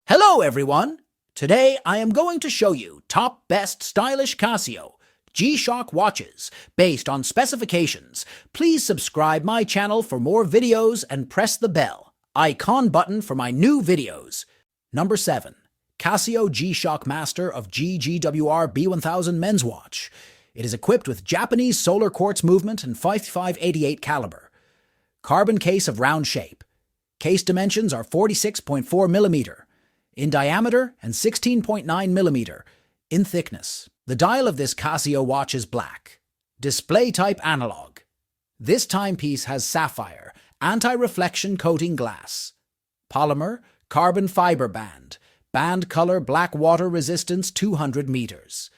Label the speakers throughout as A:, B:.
A: Hello everyone! Today I am going to show you top best stylish Casio GShock watches based on specifications. Please subscribe my channel for more videos and press the bell icon button for my new videos. Number 7. Casio GShock Master of GWR B1000 men's watch. It is equipped with Japanese solar quartz movement and 5588 caliber. Carbon case of round shape. Case dimensions are 46.4 millimeter in diameter and 16.9 millimeter in thickness. The dial of this Casio watch is black. Display type analog. This timepiece has sapphire, anti-reflection coating glass. Polymer, carbon fiber band. Band color black water resistance 200 meters.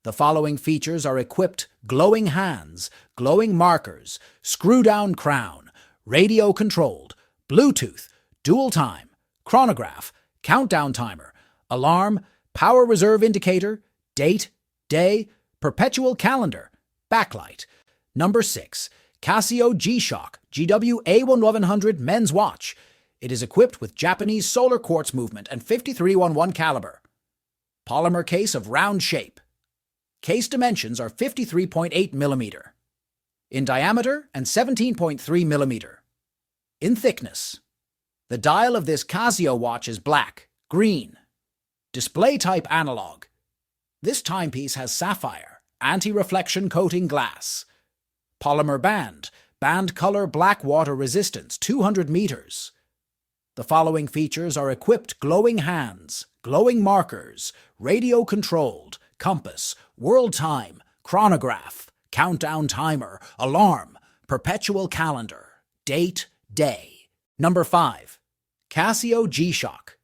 A: The following features are equipped: glowing hands, glowing markers, screw-down crown, radio controlled, Bluetooth, dual time, chronograph, countdown timer, alarm, power reserve indicator, date, day, perpetual calendar, backlight. Number 6. Casio GShock GWA1100 men's watch. It is equipped with Japanese solar quartz movement and 5311 caliber. Polymer case of round shape. Case dimensions are 53.8 millimeter in diameter and 17.3 millimeter in thickness. The dial of this Casio watch is black, green. Display type analog. This timepiece has sapphire, anti-reflection coating glass. Polymer band, band color black water resistance 200 meters. The following features are equipped: glowing hands, glowing markers, radio controlled, compass, world time, chronograph, countdown timer, alarm, perpetual calendar, date, day. Number 5. Casio GShock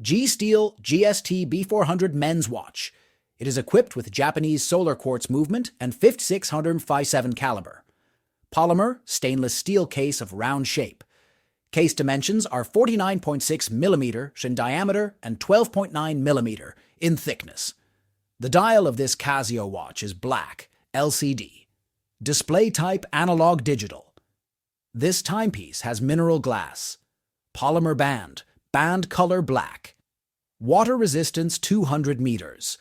A: G-Steel GST B400 men's watch. It is equipped with Japanese solar quartz movement and 5657 caliber. Polymer stainless steel case of round shape. Case dimensions are 49.6 millimeter in diameter and 12.9 millimeter in thickness. The dial of this Casio watch is black, LCD. Display type analog digital. This timepiece has mineral glass. Polymer band, band color black. Water resistance 200 meters.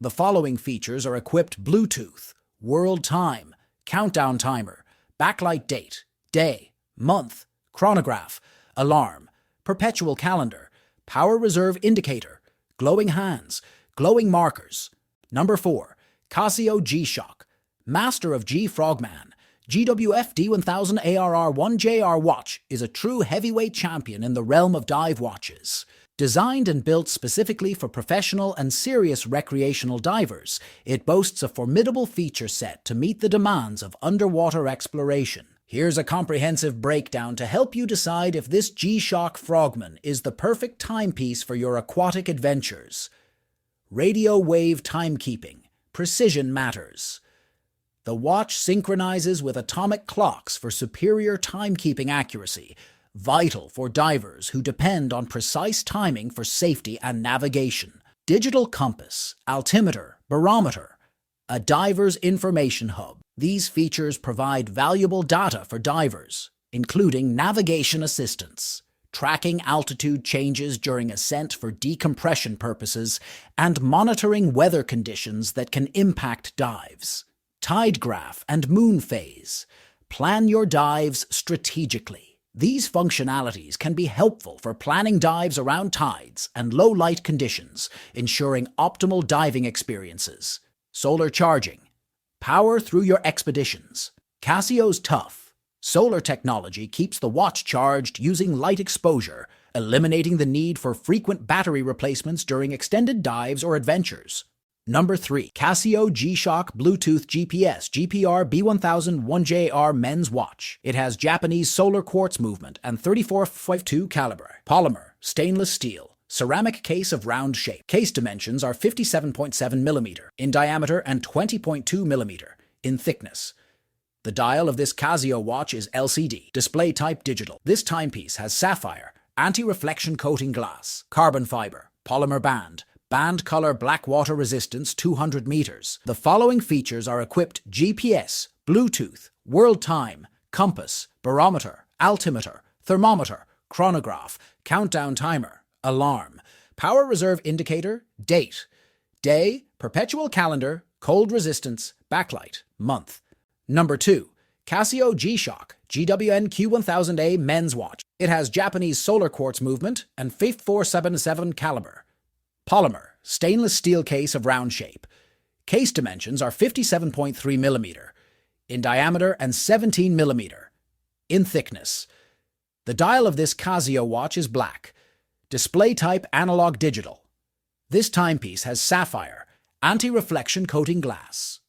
A: The following features are equipped: Bluetooth, world time, countdown timer, backlight date, day, month, chronograph, alarm, perpetual calendar, power reserve indicator, glowing hands, glowing markers. Number 4. Casio GShock Master of Frogman GWF D1000 ARR1JR watch is a true heavyweight champion in the realm of dive watches. Designed and built specifically for professional and serious recreational divers, it boasts a formidable feature set to meet the demands of underwater exploration. Here's a comprehensive breakdown to help you decide if this GShock Frogman is the perfect timepiece for your aquatic adventures. Radio wave timekeeping. Precision matters. The watch synchronizes with atomic clocks for superior timekeeping accuracy, vital for divers who depend on precise timing for safety and navigation. Digital compass, altimeter, barometer, a diver's information hub. These features provide valuable data for divers, including navigation assistance, tracking altitude changes during ascent for decompression purposes, and monitoring weather conditions that can impact dives. Tide graph and moon phase. Plan your dives strategically. These functionalities can be helpful for planning dives around tides and low light conditions, ensuring optimal diving experiences. Solar charging. Power through your expeditions. Casio's tough solar technology keeps the watch charged using light exposure, eliminating the need for frequent battery replacements during extended dives or adventures. Number 3. Casio GShock Bluetooth GPS GPR B1000 1JR men's watch. It has Japanese solar quartz movement and 34.2 caliber. Polymer, stainless steel, ceramic case of round shape. Case dimensions are 57.7 millimeter in diameter and 20.2 millimeter in thickness. The dial of this Casio watch is LCD. Display type digital. This timepiece has sapphire, anti-reflection coating glass, carbon fiber, polymer band, band color black water resistance 200 meters. The following features are equipped: GPS, Bluetooth, world time, compass, barometer, altimeter, thermometer, chronograph, countdown timer, alarm, power reserve indicator, date. Day, perpetual calendar, cold resistance, backlight, month. Number 2. Casio GShock GWNQ1000A men's watch. It has Japanese solar quartz movement and 5477 caliber. Polymer, stainless steel case of round shape. Case dimensions are 57.3 mm in diameter and 17 mm in thickness. The dial of this Casio watch is black. Display type analog digital. This timepiece has sapphire, anti-reflection coating glass.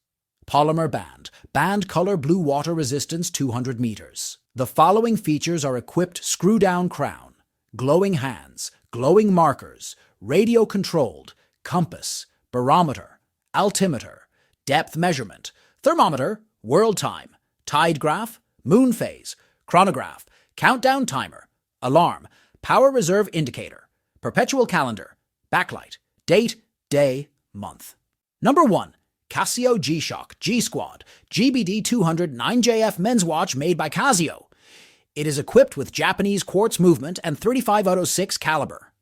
A: Polymer band, band color blue water resistance 200 meters. The following features are equipped screw-down crown, glowing hands, glowing markers, radio controlled, compass, barometer, altimeter, depth measurement, thermometer, world time, tide graph, moon phase, chronograph, countdown timer, alarm, power reserve indicator, perpetual calendar, backlight, date, day, month. Number 1. Casio GShock GSquad GBD 200 9JF men's watch made by Casio. It is equipped with Japanese quartz movement and 35/6 caliber.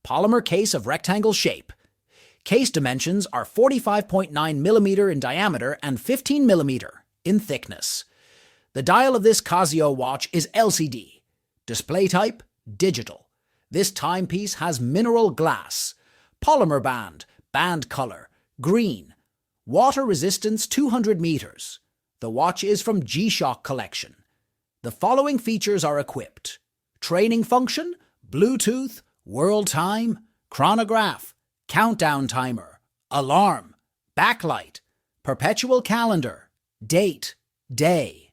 A: Polymer case of rectangle shape. Case dimensions are 45.9 mm in diameter and 15 mm in thickness. The dial of this Casio watch is LCD. Display type, digital. This timepiece has mineral glass. Polymer band, band color, green. Water resistance 200 meters. The watch is from GShock collection. The following features are equipped. Training function, Bluetooth, world time, chronograph, countdown timer, alarm, backlight, perpetual calendar, date, day.